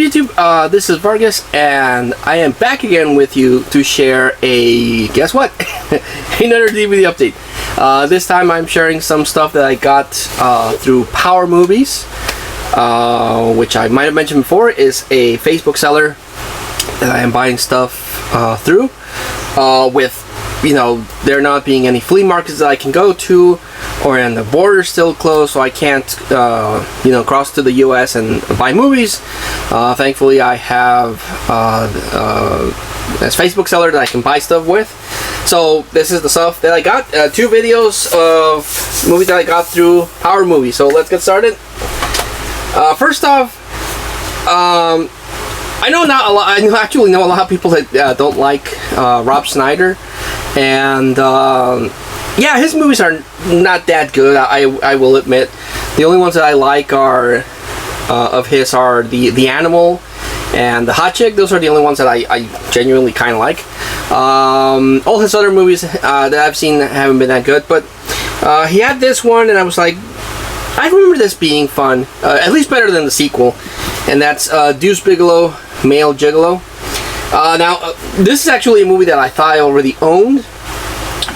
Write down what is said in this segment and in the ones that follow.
YouTube? This is Vargas, and I am back again with you to share guess what? Another DVD update. This time I'm sharing some stuff that I got through Power Movies, which I might have mentioned before is a Facebook seller that I am buying stuff through, with, you know, there not being any flea markets that I can go to, and the border's still closed, so I can't, you know, cross to the U.S. and buy movies. Thankfully, I have this Facebook seller that I can buy stuff with. So this is the stuff that I got. 2 videos of movies that I got through Power Movies. So let's get started. First off, I actually know a lot of people that don't like Rob Schneider, and yeah, his movies are not that good. I will admit. The only ones that I like are of his are the Animal and the Hot Chick. Those are the only ones that I genuinely kind of like. All his other movies that I've seen haven't been that good, but he had this one, and I was like, I remember this being fun, at least better than the sequel, and that's Deuce Bigalow, Male Gigolo. Now, this is actually a movie that I thought I already owned,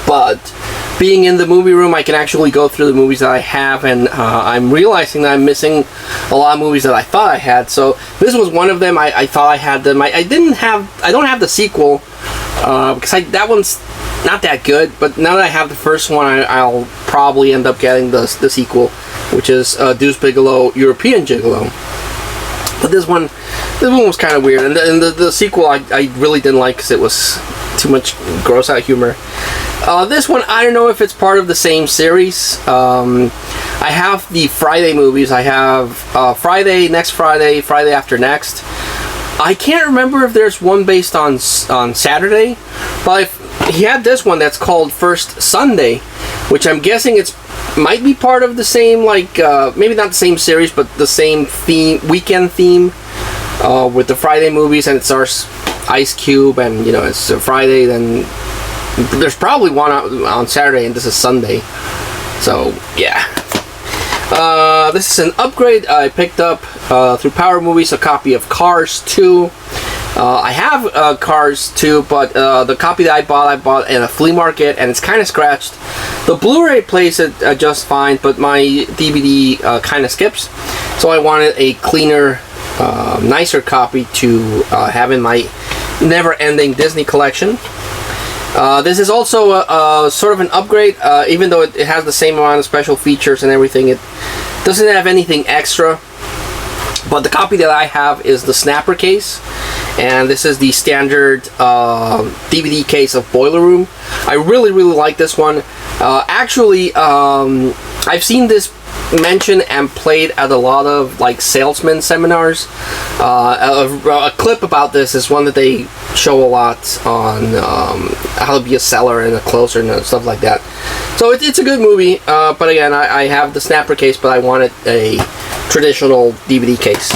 but being in the movie room, I can actually go through the movies that I have, and I'm realizing that I'm missing a lot of movies that I thought I had. So this was one of them. I thought I had them. I don't have the sequel, because that one's not that good. But now that I have the first one, I'll probably end up getting the sequel, which is Deuce Bigalow, European Gigolo. But this one was kind of weird, and the sequel I really didn't like because it was too much gross out humor. This one, I don't know if it's part of the same series. I have the Friday movies. I have next Friday, Friday after next. I can't remember if there's one based on Saturday, but he had this one that's called First Sunday, which I'm guessing might be part of the same, like, maybe not the same series, but the same weekend theme, with the Friday movies, and it stars Ice Cube, and, you know, it's a Friday, then there's probably one on Saturday, and this is Sunday. So, yeah. This is an upgrade. I picked up, through Power Movies, a copy of Cars 2. I have Cars 2, but the copy that I bought in a flea market, and it's kind of scratched. The Blu-ray plays it just fine, but my DVD kind of skips. So I wanted a cleaner, nicer copy to have in my never-ending Disney collection. This is also a sort of an upgrade, even though it has the same amount of special features and everything. It doesn't have anything extra. But the copy that I have is the snapper case, and this is the standard DVD case of Boiler Room. I really like this one. Actually, I've seen this mentioned and played at a lot of, like, salesman seminars. A clip about this is one that they show a lot on how to be a seller and a closer and stuff like that. So it's a good movie, but again, I have the snapper case, but I wanted a traditional DVD case.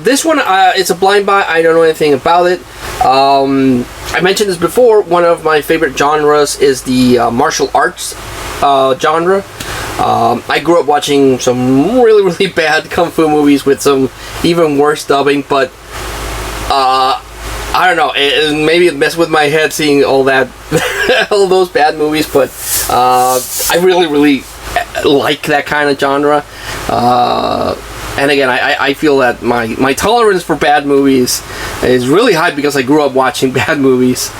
This one, it's a blind buy. I don't know anything about it. I mentioned this before. One of my favorite genres is the martial arts genre. I grew up watching some really bad kung fu movies with some even worse dubbing, but I don't know, maybe it messed with my head seeing all those bad movies, but I really like that kind of genre. And again, I feel that my tolerance for bad movies is really high because I grew up watching bad movies.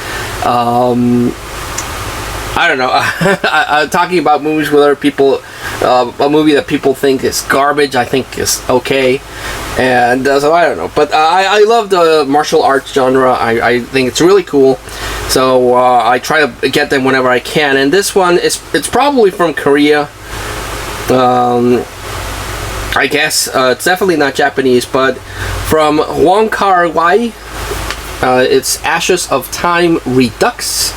I don't know. I'm talking about movies with other people. A movie that people think is garbage, I think is okay. And so I don't know. But I love the martial arts genre. I think it's really cool. So I try to get them whenever I can. And this one, it's probably from Korea. I guess it's definitely not Japanese, but from Wong Kar-wai. It's Ashes of Time Redux.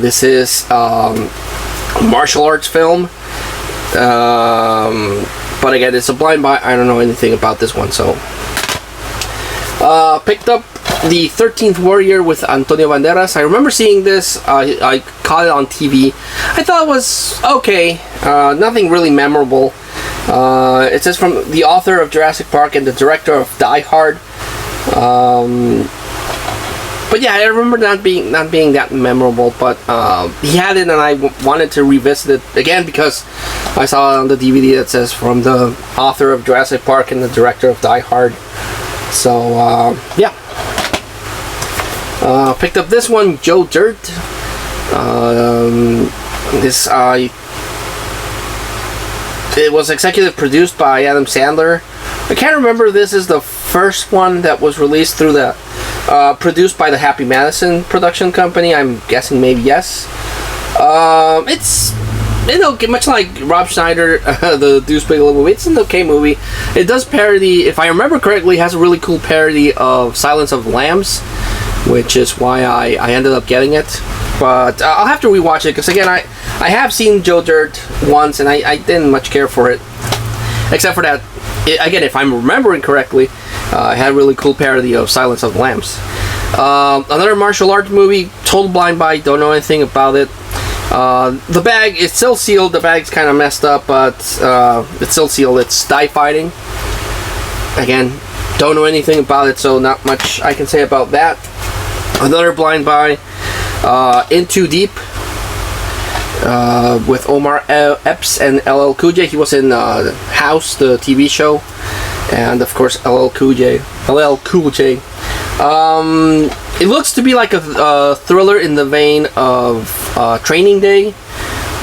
This is a martial arts film, but again, it's a blind buy. I don't know anything about this one, so picked up the 13th Warrior with Antonio Banderas. I remember seeing this. I caught it on TV. I thought it was okay, nothing really memorable. It says from the author of Jurassic Park and the director of Die Hard. But yeah, I remember not being that memorable, but he had it, and I wanted to revisit it again because I saw it on the DVD that says from the author of Jurassic Park and the director of Die Hard. So yeah, picked up this one, Joe Dirt. It was executive produced by Adam Sandler. I can't remember if this is the first one that was released through the produced by the Happy Madison production company. I'm guessing maybe yes. It's, you know, much like Rob Schneider, the Deuce Bigelow movie. It's an okay movie. It does parody, if I remember correctly, it has a really cool parody of Silence of the Lambs, which is why I ended up getting it. But I'll have to rewatch it because, again, I have seen Joe Dirt once and I didn't much care for it, except for that. Again, if I'm remembering correctly, it had a really cool parody of Silence of the Lambs. Another martial arts movie, Total Blind Buy, don't know anything about it. The bag is still sealed. The bag's kind of messed up, but it's still sealed. It's Die Fighting. Again, don't know anything about it, so not much I can say about that. Another blind buy, In Too Deep, with Omar Epps and LL Cool J. He was in House, the TV show, and of course LL Cool J. It looks to be like a thriller in the vein of Training Day.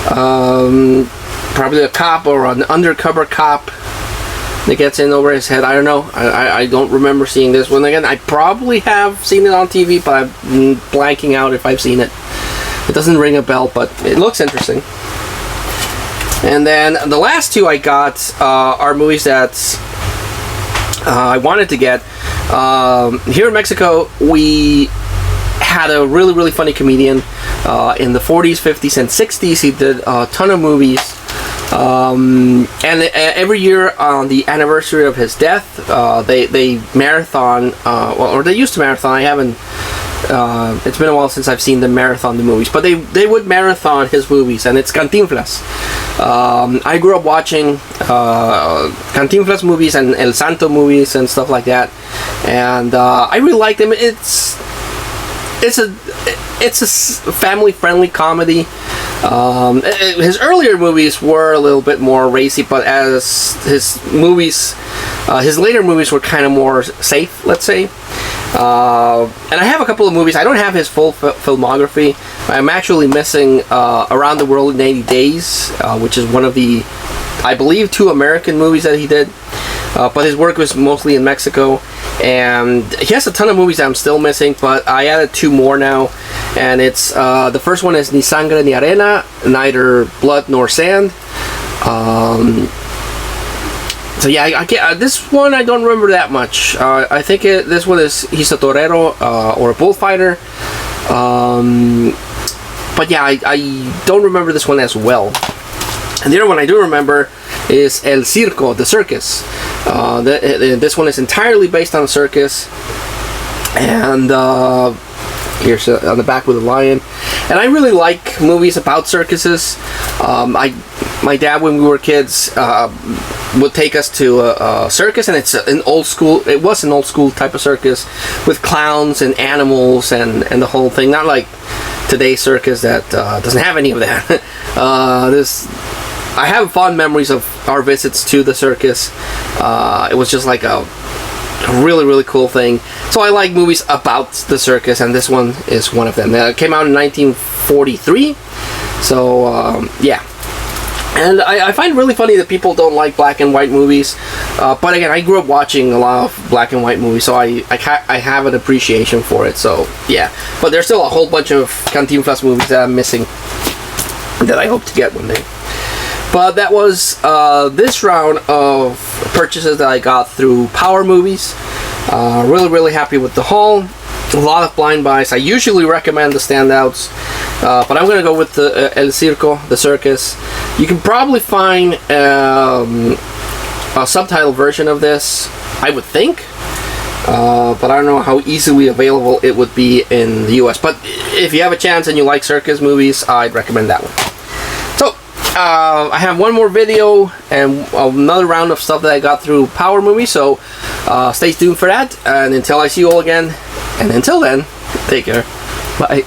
Probably a cop or an undercover cop that gets in over his head. I don't know. I don't remember seeing this one. Again, I probably have seen it on TV, but I'm blanking out if I've seen it. It doesn't ring a bell, but it looks interesting. And then the last two I got are movies that I wanted to get. Here in Mexico, we had a really, really funny comedian in the 40s, 50s, and 60s. He did a ton of movies. And every year on the anniversary of his death, they marathon, or they used to marathon. I haven't. It's been a while since I've seen them marathon the movies, but they would marathon his movies, and it's Cantinflas. I grew up watching Cantinflas movies and El Santo movies and stuff like that, and I really like them. It's a family-friendly comedy. His earlier movies were a little bit more racy, but as his later movies were kind of more safe, let's say. And I have a couple of movies. I don't have his full filmography. I'm actually missing Around the World in 80 Days, which is one of the, I believe, 2 American movies that he did. But his work was mostly in Mexico. And he has a ton of movies that I'm still missing, but I added 2 more now. And it's, the first one is Ni Sangre Ni Arena, Neither Blood Nor Sand. So yeah, I can't, this one I don't remember that much. I think this one is, he's a torero or a bullfighter. But yeah, I don't remember this one as well. And the other one I do remember is El Circo, the circus. This one is entirely based on a circus. And here's on the back with a lion. And I really like movies about circuses. My dad, when we were kids, would take us to a circus, and it's an old school. It was an old school type of circus with clowns and animals and the whole thing. Not like today's circus that doesn't have any of that. I have fond memories of our visits to the circus. It was just like a really, really cool thing. So I like movies about the circus, and this one is one of them. It came out in 1943. So yeah. And I find it really funny that people don't like black and white movies. But again, I grew up watching a lot of black and white movies, so I have an appreciation for it. So yeah. But there's still a whole bunch of Cantinflas movies that I'm missing that I hope to get one day. But that was this round of purchases that I got through Power Movies. Really, really happy with the haul. A lot of blind buys. I usually recommend the standouts, but I'm going to go with the El Circo, the circus. You can probably find a subtitle version of this, I would think, but I don't know how easily available it would be in the US. But if you have a chance and you like circus movies, I'd recommend that one. So I have one more video and another round of stuff that I got through Power Movie, so stay tuned for that. And until I see you all again, and until then, take care. Bye.